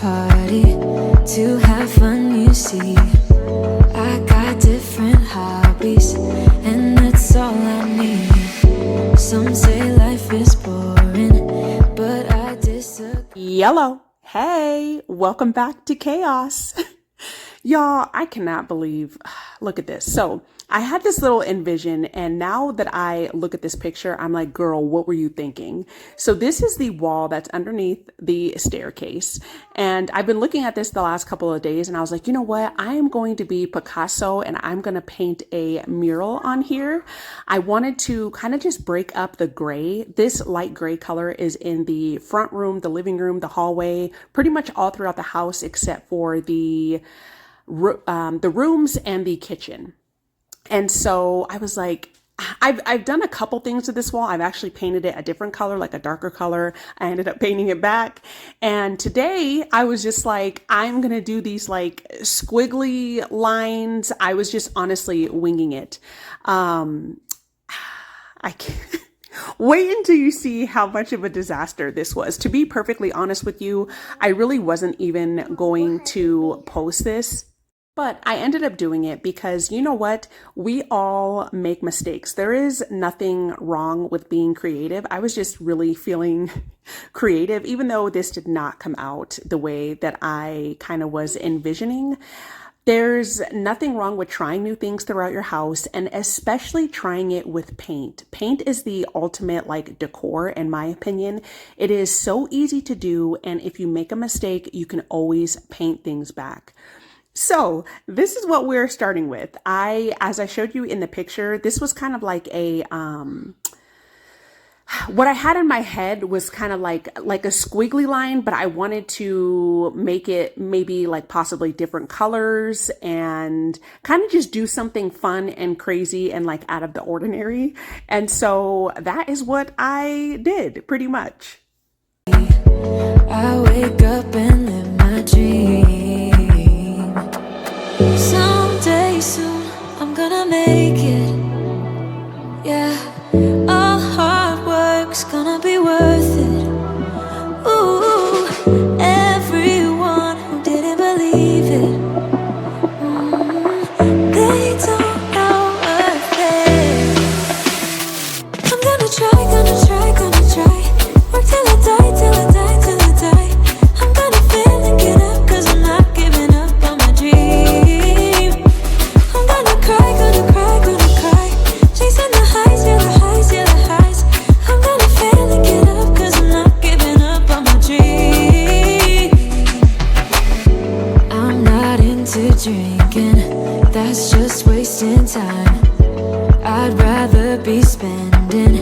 party to have fun, you see. I got different hobbies, and that's all I need. Some say life is boring, but I disagree. Yellow. Hey, welcome back to Chaos. Y'all, I cannot believe, look at this. So I had this little envision, and now that I look at this picture, I'm like, girl, what were you thinking? So this is the wall that's underneath the staircase. And I've been looking at this the last couple of days, and I was like, you know what? I am going to be Picasso, and I'm going to paint a mural on here. I wanted to kind of just break up the gray. This light gray color is in the front room, the living room, the hallway, pretty much all throughout the house, except for the rooms and the kitchen. And so I was like, I've done a couple things to this wall. I've actually painted it a different color, like a darker color. I ended up painting it back. And today I was just like, I'm going to do these like squiggly lines. I was just honestly winging it. I can't. Wait until you see how much of a disaster this was. To be perfectly honest with you, I really wasn't even going to post this. But I ended up doing it because you know what? We all make mistakes. There is nothing wrong with being creative. I was just really feeling creative, even though this did not come out the way that I kind of was envisioning. There's nothing wrong with trying new things throughout your house, and especially trying it with paint. Paint is the ultimate like decor, in my opinion. It is so easy to do, and if you make a mistake, you can always paint things back. So this is what we're starting with. As I showed you in the picture, this was kind of like a, what I had in my head was kind of like a squiggly line, but I wanted to make it maybe like possibly different colors and kind of just do something fun and crazy and like out of the ordinary. And so that is what I did pretty much. I wake up and live my dream. Someday soon I'm gonna make it. Yeah, all hard work's gonna be worth it. Ooh, everyone who didn't believe it, they don't know a thing. I'm gonna try, gonna try, gonna try. Work till I die, till I die, till I die. I'm gonna fail and get up, 'cause I'm not giving up on my dream. I'm gonna cry, gonna cry, gonna cry. Chasing the highs, yeah, the highs, yeah, the highs. I'm gonna fail and get up, 'cause I'm not giving up on my dream. I'm not into drinking, that's just wasting time. I'd rather be spending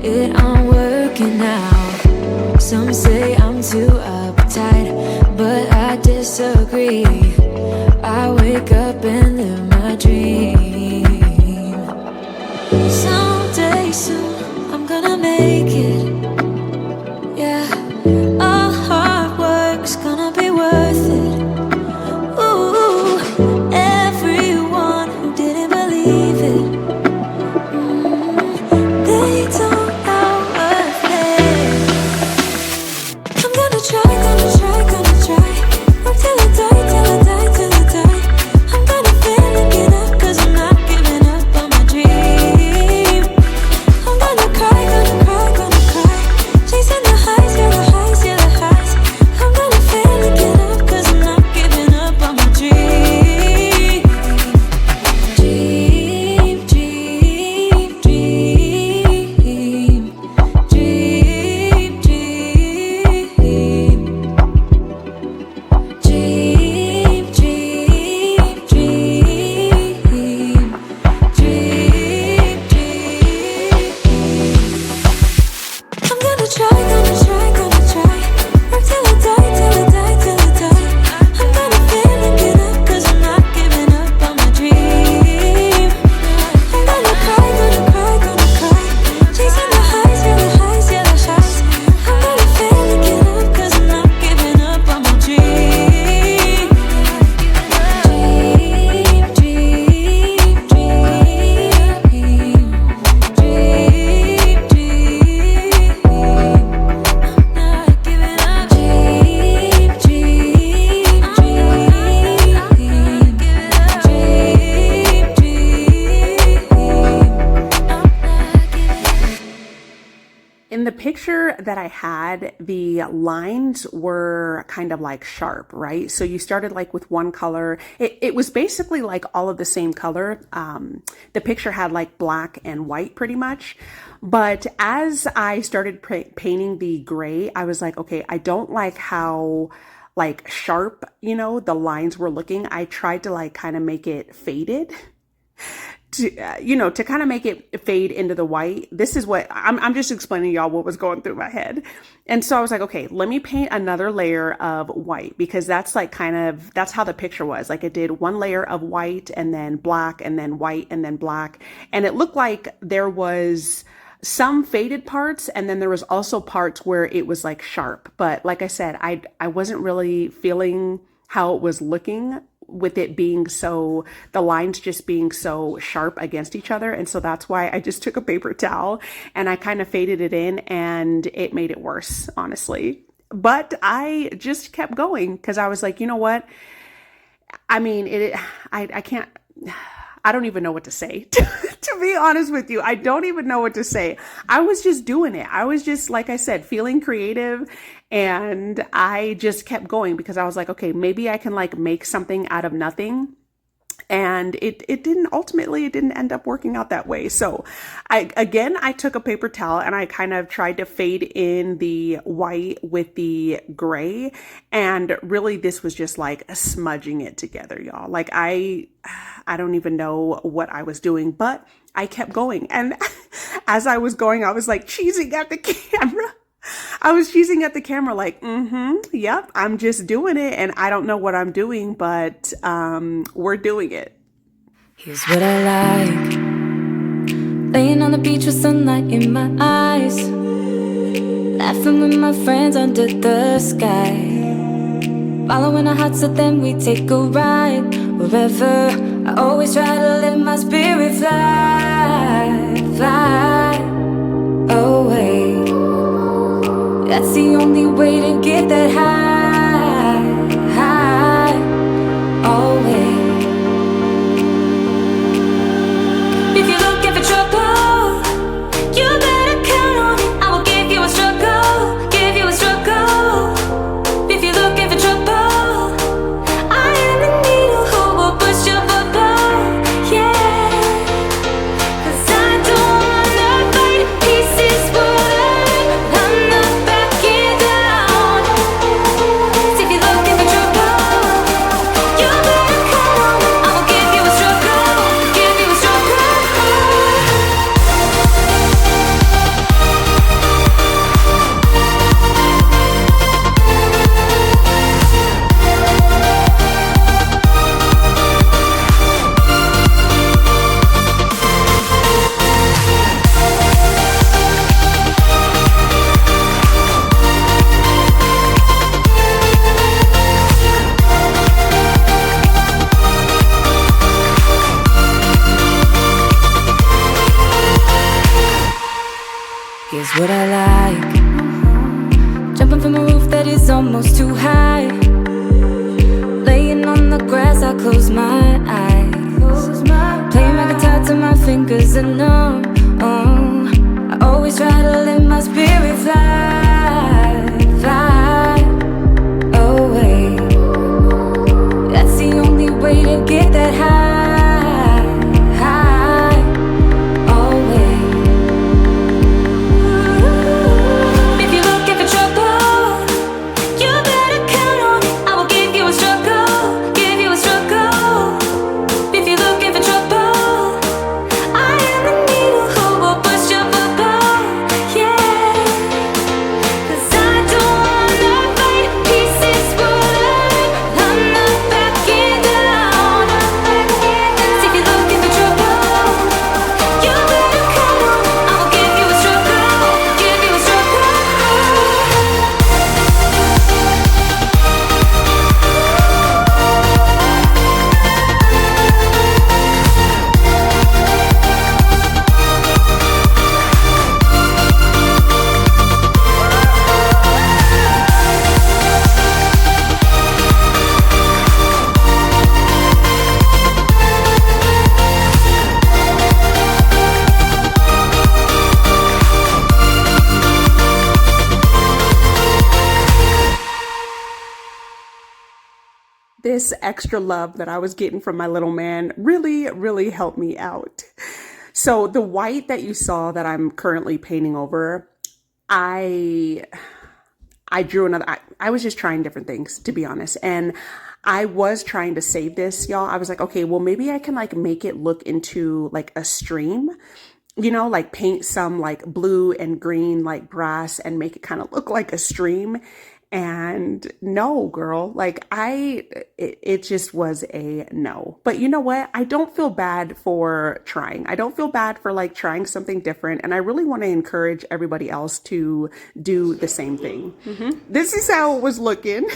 it on working out. Some say I'm too uptight, but I disagree. I wake up and live my dream. Someday soon I'm gonna make it. Yeah, all hard work's gonna be worth it. Ooh, everyone who didn't believe it, they don't know a thing. I'm gonna try, gonna try, gonna try. Work till I die, till I die, till I die. I'm gonna fail and get up, 'cause I'm not giving up on my dream. I'm gonna cry, gonna cry, gonna picture that I had, the lines were kind of like sharp, right? So you started like with one color. It was basically like all of the same color. The picture had like black and white pretty much. But as I started painting the gray, I was like, okay, I don't like how like sharp, the lines were looking. I tried to like kind of make it faded to kind of make it fade into the white. This is what I'm just explaining y'all what was going through my head. And so I was like, okay, let me paint another layer of white, because that's like that's how the picture was. Like it did one layer of white and then black and then white and then black. And it looked like there was some faded parts, and then there was also parts where it was like sharp. But like I said, I wasn't really feeling how it was looking with it being so, the lines just being so sharp against each other. And so that's why I just took a paper towel and I kind of faded it in, and it made it worse, honestly. But I just kept going because I was like, you know what? I mean, I can't, I don't even know what to say. To be honest with you, I don't even know what to say. I was just doing it. I was just, like I said, feeling creative, and I just kept going because I was like, okay, maybe I can like make something out of nothing. And it didn't end up working out that way. So I took a paper towel and I kind of tried to fade in the white with the gray. And really this was just like smudging it together, y'all. Like I don't even know what I was doing, but I kept going. And as I was going, I was like cheesing at the camera. I was cheesing at the camera like, yep, I'm just doing it. And I don't know what I'm doing, but we're doing it. Here's what I like. Laying on the beach with sunlight in my eyes, laughing with my friends under the sky, following our hearts so then we take a ride. Wherever, I always try to let my spirit fly, fly away. That's the only way to get that high, high, always. If you're looking for trouble, you better count on it. I will give you a struggle, give you a struggle. If you're looking for trouble, I am the needle who will push your bubble, yeah. 'Cause I don't wanna fight pieces water, I'm not backing down. So if you're looking for trouble, you better count on it. I will give you a struggle, give you a struggle. Here's what I like. Jumping from a roof that is almost too high, laying on the grass, I close my eyes, playing my guitar till my fingers are numb. I always try to let my spirit fly, fly away. That's the only way to get that high, high, always. If you're looking for trouble, you better count on it. I will give you a struggle, give you a struggle. If you're looking for trouble, I am the needle who will push your bubble, yeah. This extra love that I was getting from my little man really, really helped me out. So the white that you saw that I'm currently painting over, I I drew another. I was just trying different things, to be honest. And I was trying to save this, y'all. I was like, okay, well, maybe I can like make it look into like a stream, like paint some like blue and green like grass and make it kind of look like a stream. And no, girl, like it just was a no. But you know what? I don't feel bad for trying. I don't feel bad for like trying something different. And I really want to encourage everybody else to do the same thing. This is how it was looking.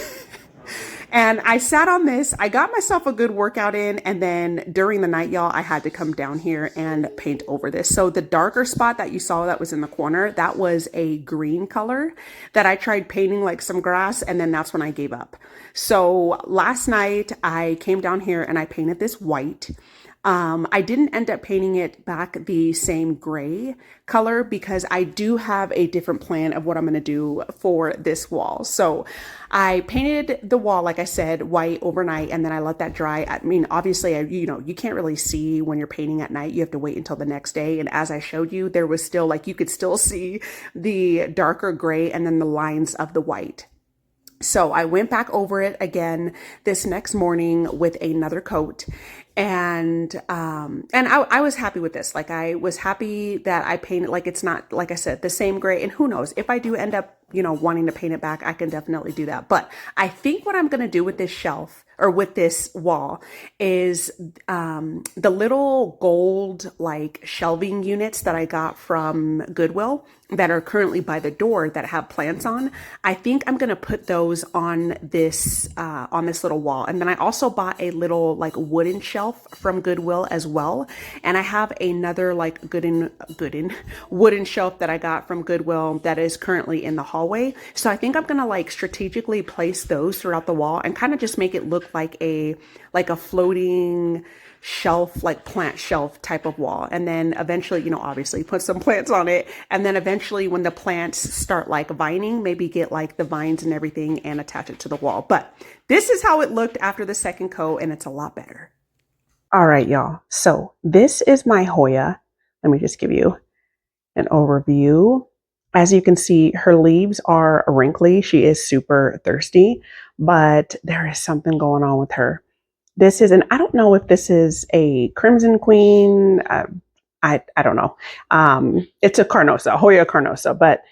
And I sat on this, I got myself a good workout in, and then during the night, y'all, I had to come down here and paint over this. So the darker spot that you saw that was in the corner, that was a green color that I tried painting like some grass, and then that's when I gave up. So last night I came down here and I painted this white. I didn't end up painting it back the same gray color because I do have a different plan of what I'm going to do for this wall. So I painted the wall, like I said, white overnight, and then I let that dry. I mean, obviously, you can't really see when you're painting at night. You have to wait until the next day. And as I showed you, there was still like, you could still see the darker gray and then the lines of the white. So I went back over it again this next morning with another coat, and I was happy with this. Like I was happy that I painted, like it's not, like I said, the same gray. And who knows, if I do end up, wanting to paint it back, I can definitely do that. But I think what I'm going to do with this shelf or with this wall is the little gold like shelving units that I got from Goodwill that are currently by the door that have plants on. I think I'm going to put those on this little wall. And then I also bought a little like wooden shelf from Goodwill as well. And I have another like wooden shelf that I got from Goodwill that is currently in the hallway. So I think I'm going to like strategically place those throughout the wall and kind of just make it look like a floating shelf, like plant shelf type of wall. And then eventually, obviously put some plants on it. And then eventually when the plants start like vining, maybe get like the vines and everything and attach it to the wall. But this is how it looked after the second coat, and it's a lot better. All right, y'all. So this is my Hoya. Let me just give you an overview. As you can see, her leaves are wrinkly. She is super thirsty, but there is something going on with her. This is, and I don't know if this is a Crimson Queen. I don't know. It's a Carnosa, Hoya Carnosa, but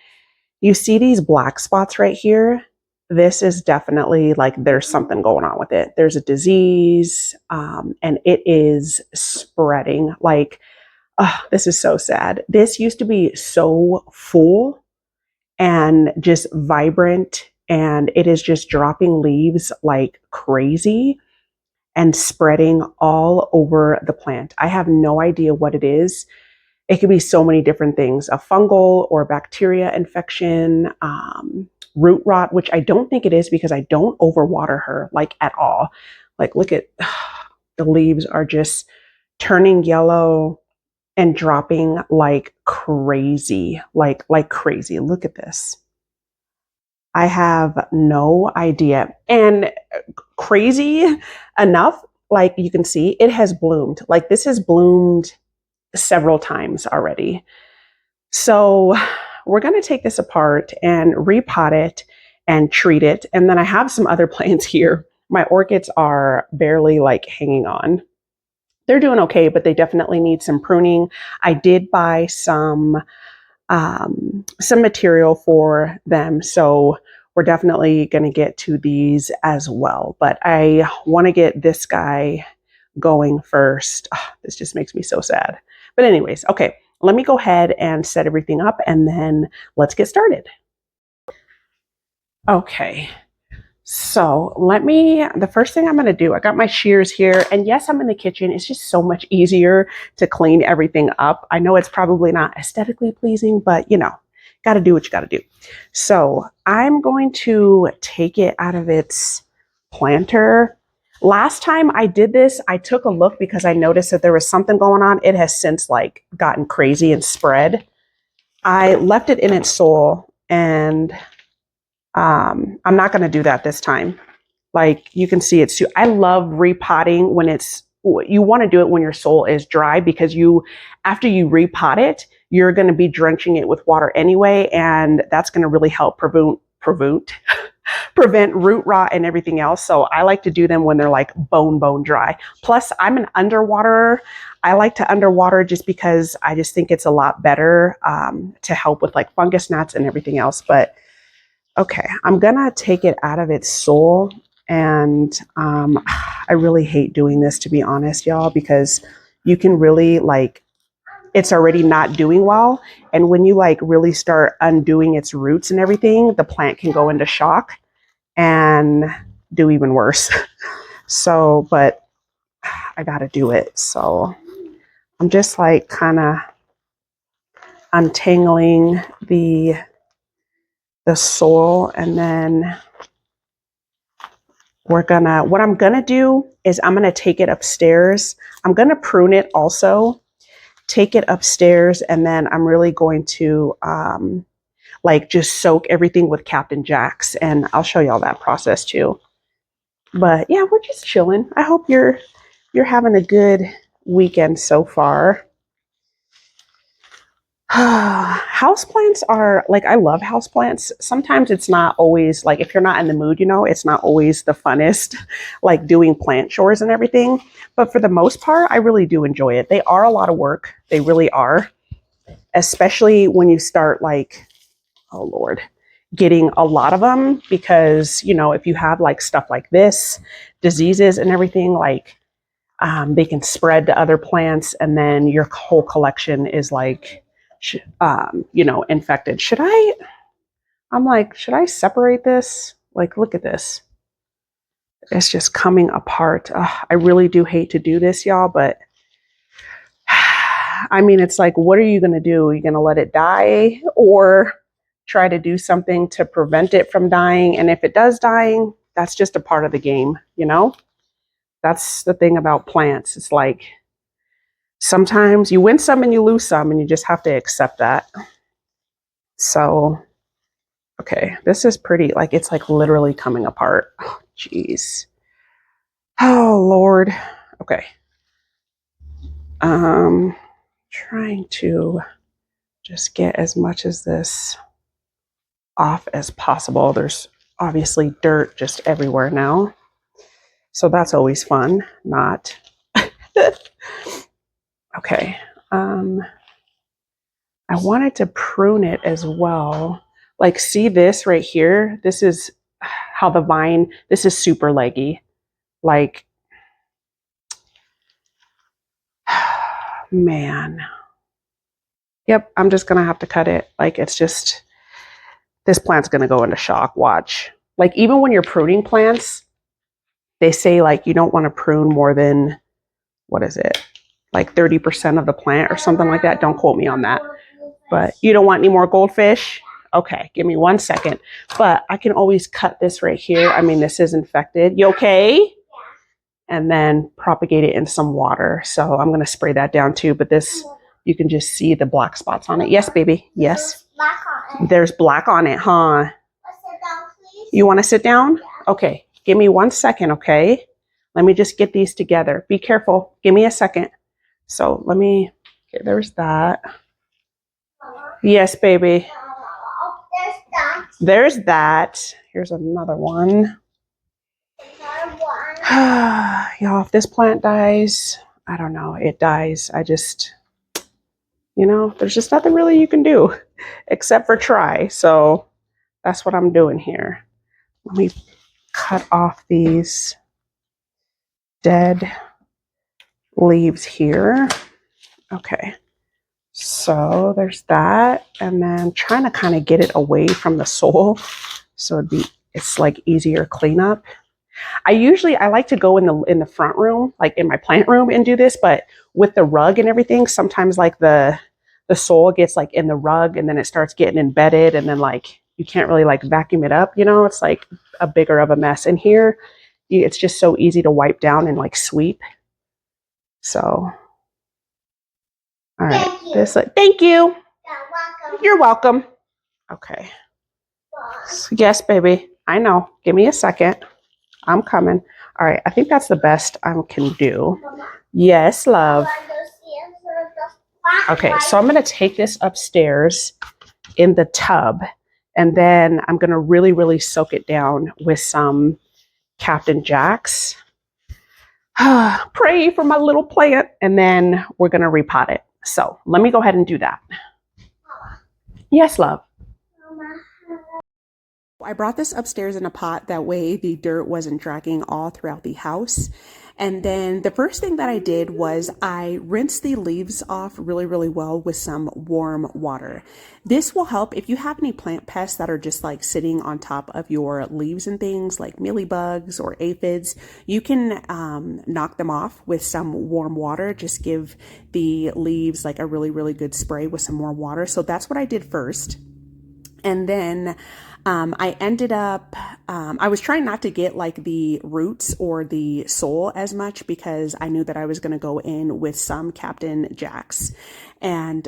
you see these black spots right here. This is definitely like there's something going on with it. There's a disease, and it is spreading. Like, this is so sad. This used to be so full and just vibrant, and it is just dropping leaves like crazy and spreading all over the plant. I have no idea what it is. It could be so many different things, a fungal or bacteria infection, root rot, which I don't think it is because I don't overwater her like at all. Like, look at the leaves are just turning yellow and dropping like crazy, like crazy. Look at this. I have no idea. And crazy enough, like you can see, it has bloomed. Like this has bloomed several times already. So we're going to take this apart and repot it and treat it. And then I have some other plants here. My orchids are barely like hanging on. They're doing okay, but they definitely need some pruning. I did buy some material for them. So we're definitely going to get to these as well. But I want to get this guy going first. Oh, this just makes me so sad. But anyways, okay, let me go ahead and set everything up and then let's get started. Okay. So the first thing I'm going to do, I got my shears here, and yes, I'm in the kitchen. It's just so much easier to clean everything up. I know it's probably not aesthetically pleasing, but got to do what you got to do. So I'm going to take it out of its planter. Last time I did this, I took a look because I noticed that there was something going on. It has since like gotten crazy and spread. I left it in its soil, and I'm not going to do that this time. Like you can see it's, I love repotting when it's, you want to do it when your soil is dry because you, after you repot it, you're going to be drenching it with water anyway. And that's going to really help prevent root rot and everything else. So I like to do them when they're like bone dry. Plus I'm an underwaterer. I like to underwater just because I just think it's a lot better to help with like fungus gnats and everything else. But okay, I'm gonna take it out of its soil. And I really hate doing this, to be honest, y'all, because you can really like, it's already not doing well. And when you like really start undoing its roots and everything, the plant can go into shock and do even worse. So, but I gotta do it. So I'm just like kind of untangling the soil, and then what I'm gonna do is I'm gonna take it upstairs. I'm gonna prune it also, take it upstairs, and then I'm really going to like just soak everything with Captain Jack's, and I'll show y'all that process too. But yeah, we're just chilling. I hope you're having a good weekend so far. Houseplants are like, I love houseplants. Sometimes it's not always like, if you're not in the mood, you know, it's not always the funnest, like doing plant chores and everything. But for the most part, I really do enjoy it. They are a lot of work. They really are, especially when you start like, oh Lord, getting a lot of them, because, you know, if you have like stuff like this, diseases and everything, like they can spread to other plants, and then your whole collection is like, you know, infected. I'm like, should I separate this? Like, look at this. It's just coming apart. I really do hate to do this, y'all, but I mean, it's like, what are you going to do? Are you going to let it die or try to do something to prevent it from dying? And if it does dying, that's just a part of the game, you know? That's the thing about plants. It's like, sometimes you win some and you lose some, and you just have to accept that. So, okay, this is pretty, like, it's like literally coming apart. Oh, jeez. Oh, Lord. Okay. Trying to just get as much of this off as possible. There's obviously dirt just everywhere now. So that's always fun. Not. Okay. I wanted to prune it as well. Like, see this right here? This is how the vine, this is super leggy. Like, man. Yep, I'm just gonna have to cut it. Like, it's just, this plant's gonna go into shock, watch. Like, even when you're pruning plants, they say like you don't want to prune more than, what is it? Like 30% of the plant or something like that. Don't quote me on that. But you don't want any more goldfish? Okay, give me 1 second. But I can always cut this right here. I mean, this is infected. You okay? And then propagate it in some water. So I'm going to spray that down too. But this, you can just see the black spots on it. Yes, baby. Yes. There's black on it, huh? You want to sit down? Okay. Give me 1 second, okay? Let me just get these together. Be careful. Give me a second. So let me, okay, there's that. Yes, baby. There's that. Here's another one. Y'all, if this plant dies, I don't know, it dies. I just, you know, there's just nothing really you can do except for try. So that's what I'm doing here. Let me cut off these dead leaves here. Okay. So there's that. And then trying to kind of get it away from the soil. So it's like easier cleanup. I like to go in the front room, like in my plant room, and do this, but with the rug and everything, sometimes like the soil gets like in the rug, and then it starts getting embedded, and then like you can't really like vacuum it up, you know, it's like a bigger of a mess. And here it's just so easy to wipe down and like sweep. So, all right, thank you. You're welcome. Okay. So, yes, baby. I know. Give me a second. I'm coming. All right, I think that's the best I can do. Yes, love. Okay, so I'm gonna take this upstairs in the tub, and then I'm gonna really, really soak it down with some Captain Jack's. Pray for my little plant, and then we're gonna repot it. So let me go ahead and do that. Yes, love. I brought this upstairs in a pot, that way the dirt wasn't dragging all throughout the house. And then the first thing that I did was I rinsed the leaves off really, really well with some warm water. This will help if you have any plant pests that are just like sitting on top of your leaves and things like mealybugs or aphids. You can knock them off with some warm water. Just give the leaves like a really, really good spray with some warm water. So that's what I did first. And then I ended up, I was trying not to get like the roots or the soil as much because I knew that I was going to go in with some Captain Jacks. And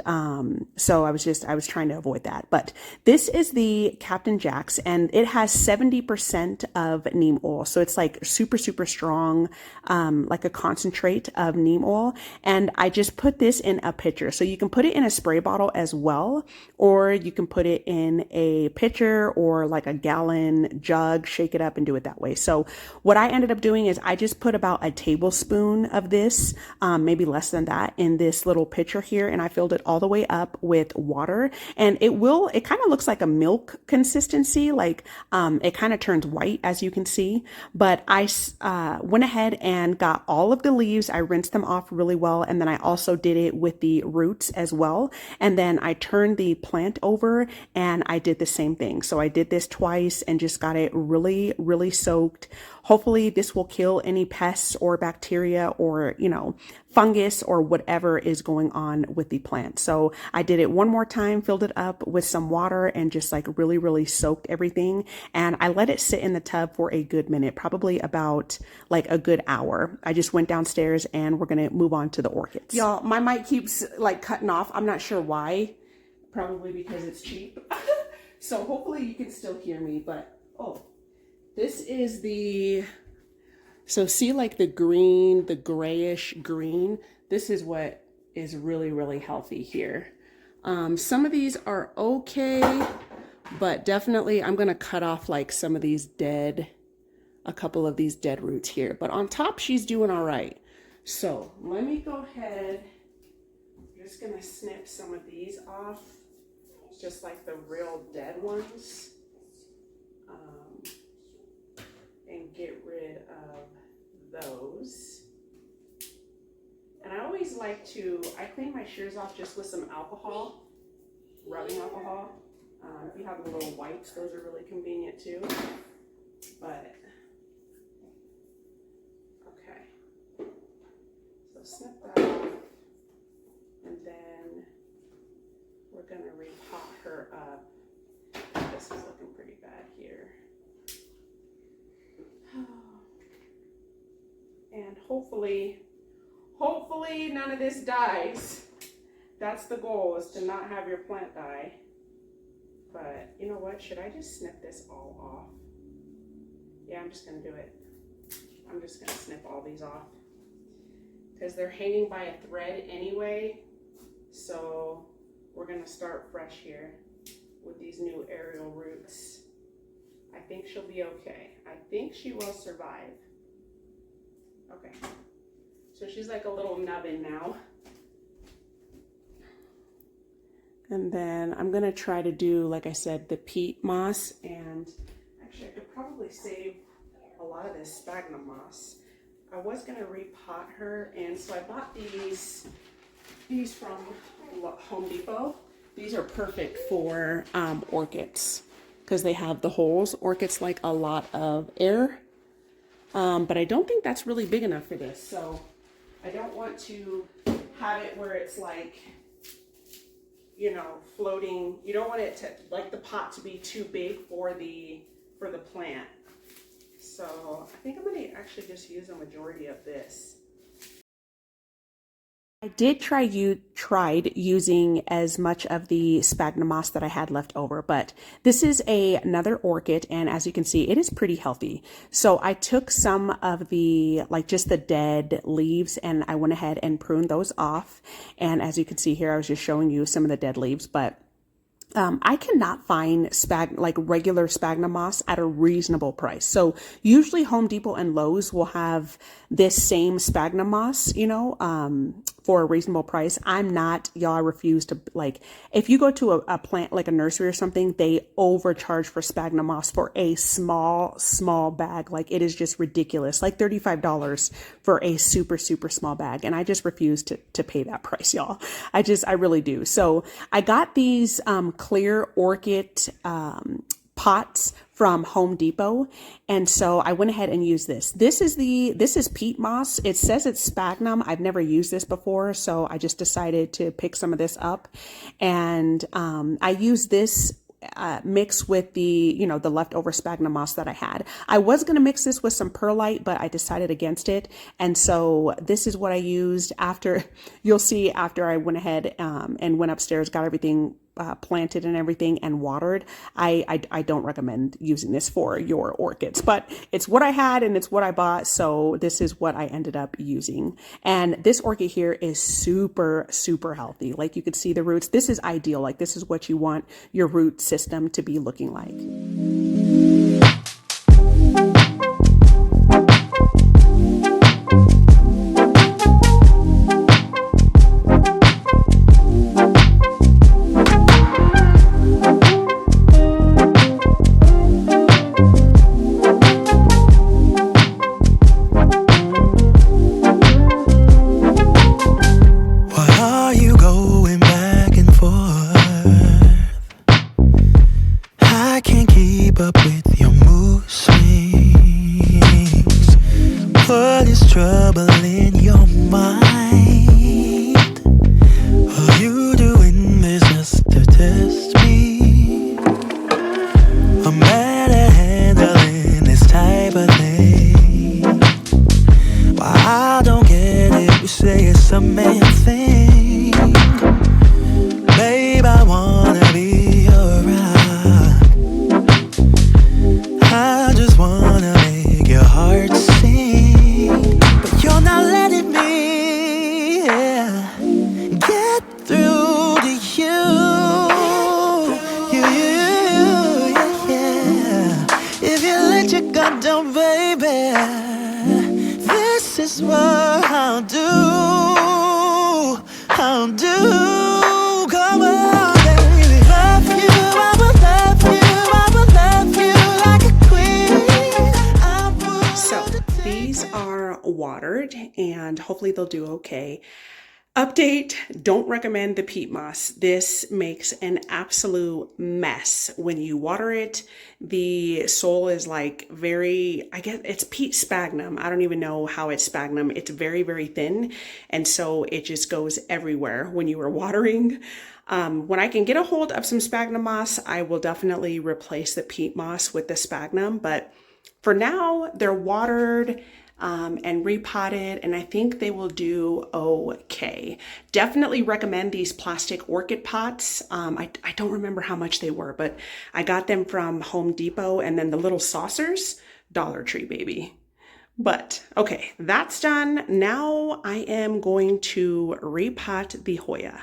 so I was trying to avoid that. But this is the Captain Jacks, and it has 70% of neem oil. So it's like super, super strong, like a concentrate of neem oil. And I just put this in a pitcher. So you can put it in a spray bottle as well, or you can put it in a pitcher or like a gallon jug, shake it up and do it that way. So what I ended up doing is I just put about a tablespoon of this, maybe less than that, in this little pitcher here. And I filled it all the way up with water, and it kind of looks like a milk consistency. Like, it kind of turns white, as you can see, but I went ahead and got all of the leaves. I rinsed them off really well. And then I also did it with the roots as well. And then I turned the plant over and I did the same thing. So I did this twice and just got it really, really soaked. Hopefully this will kill any pests or bacteria or, fungus or whatever is going on with the plant. So I did it one more time, filled it up with some water and just like really, really soaked everything. And I let it sit in the tub for a good minute, probably about like a good hour. I just went downstairs and we're going to move on to the orchids. Y'all, my mic keeps like cutting off. I'm not sure why. Probably because it's cheap. So hopefully you can still hear me, but this is so see like the green, the grayish green, this is what is really, really healthy here. Some of these are okay, but definitely I'm going to cut off like some of these a couple of these dead roots here, but on top she's doing all right. So let me go ahead. I'm just going to snip some of these off, just like the real dead ones, and get rid of those. And I always like I clean my shears off just with some alcohol, rubbing alcohol. If you have the little wipes, those are really convenient too. But, okay. So snip that off, and then we're gonna repot her up. This is looking pretty bad here. And hopefully none of this dies. That's the goal, is to not have your plant die. But you know what? Should I just snip this all off? Yeah, I'm just gonna do it. I'm just gonna snip all these off because they're hanging by a thread anyway. So we're gonna start fresh here with these new aerial roots. I think she'll be okay. I think she will survive. Okay, so she's like a little nubbin now. And then I'm gonna try to do, like I said, the peat moss, and actually I could probably save a lot of this sphagnum moss. I was gonna repot her, and so I bought these from Home Depot. These are perfect for orchids because they have the holes. Orchids like a lot of air, but I don't think that's really big enough for this. So I don't want to have it where it's like, floating. You don't want it to, like, the pot to be too big for the plant. So I think I'm going to actually just use a majority of this. I tried using as much of the sphagnum moss that I had left over, but this is another orchid, and as you can see, it is pretty healthy. So I took some of the, like just the dead leaves, and I went ahead and pruned those off. And as you can see here, I was just showing you some of the dead leaves, but I cannot find like regular sphagnum moss at a reasonable price. So usually Home Depot and Lowe's will have this same sphagnum moss, you know, for a reasonable price. I'm not, y'all, I refuse to, like, if you go to a plant, like a nursery or something, they overcharge for sphagnum moss for a small bag. Like, it is just ridiculous, like $35 for a super small bag. And I just refuse to pay that price, y'all. I really do. So I got these, clear orchid pots from Home Depot, and so I went ahead and used this. This is peat moss. It says it's sphagnum. I've never used this before, so I just decided to pick some of this up, and I used this mix with the the leftover sphagnum moss that I had. I was going to mix this with some perlite, but I decided against it, and so this is what I used. After, you'll see, after I went ahead and went upstairs, got everything planted and everything and watered. I don't recommend using this for your orchids, but it's what I had and it's what I bought, so this is what I ended up using. And this orchid here is super healthy. Like, you could see the roots. This is ideal. Like, this is what you want your root system to be looking like. Watered, and hopefully they'll do okay. Update: don't recommend the peat moss. This makes an absolute mess when you water it. The soil is like very, I guess it's peat sphagnum. I don't even know how it's sphagnum. It's very thin, and so it just goes everywhere when you are watering. When I can get a hold of some sphagnum moss, I will definitely replace the peat moss with the sphagnum, but for now they're watered and repotted, and I think they will do okay. Definitely recommend these plastic orchid pots. I don't remember how much they were, but I got them from Home Depot, and then the little saucers, Dollar Tree, baby. But okay, that's done. Now I am going to repot the Hoya.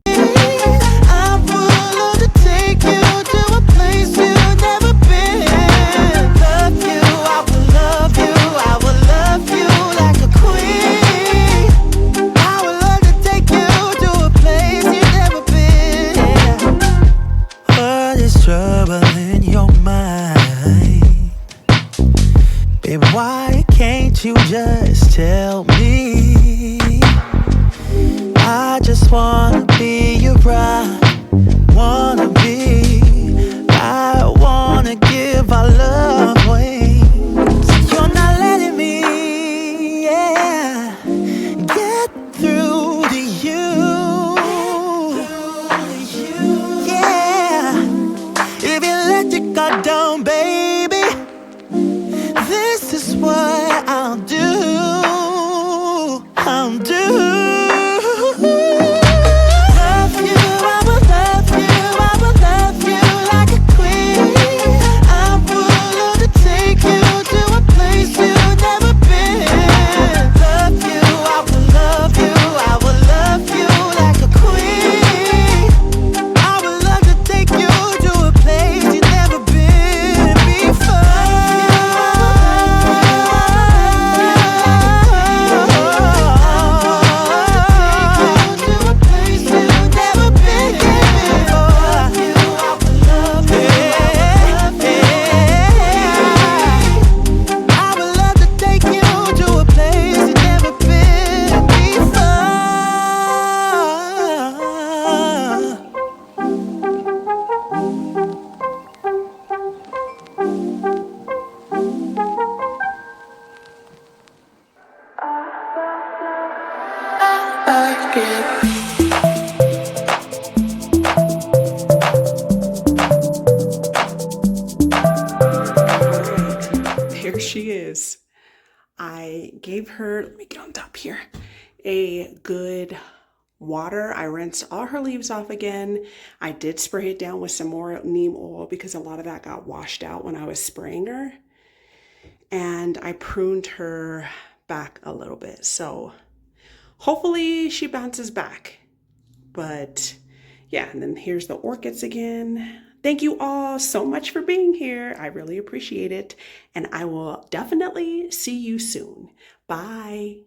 I would love to take you to a place you've never been. Love you, I will love you, I will love you like a queen. I would love to take you to a place you've never been. What is troubling your mind? Babe, why can't you just tell me? I just wanna be your bride, wanna be. I wanna give our love away. You're not letting me, yeah, get through to you. Yeah, if you let your guard down, baby, this is what I'll do. I'll do. she is. I gave her, let me get on top here, a good water. I rinsed all her leaves off again. I did spray it down with some more neem oil because a lot of that got washed out when I was spraying her. And I pruned her back a little bit. So hopefully she bounces back. But yeah, and then here's the orchids again. Thank you all so much for being here. I really appreciate it. And I will definitely see you soon. Bye.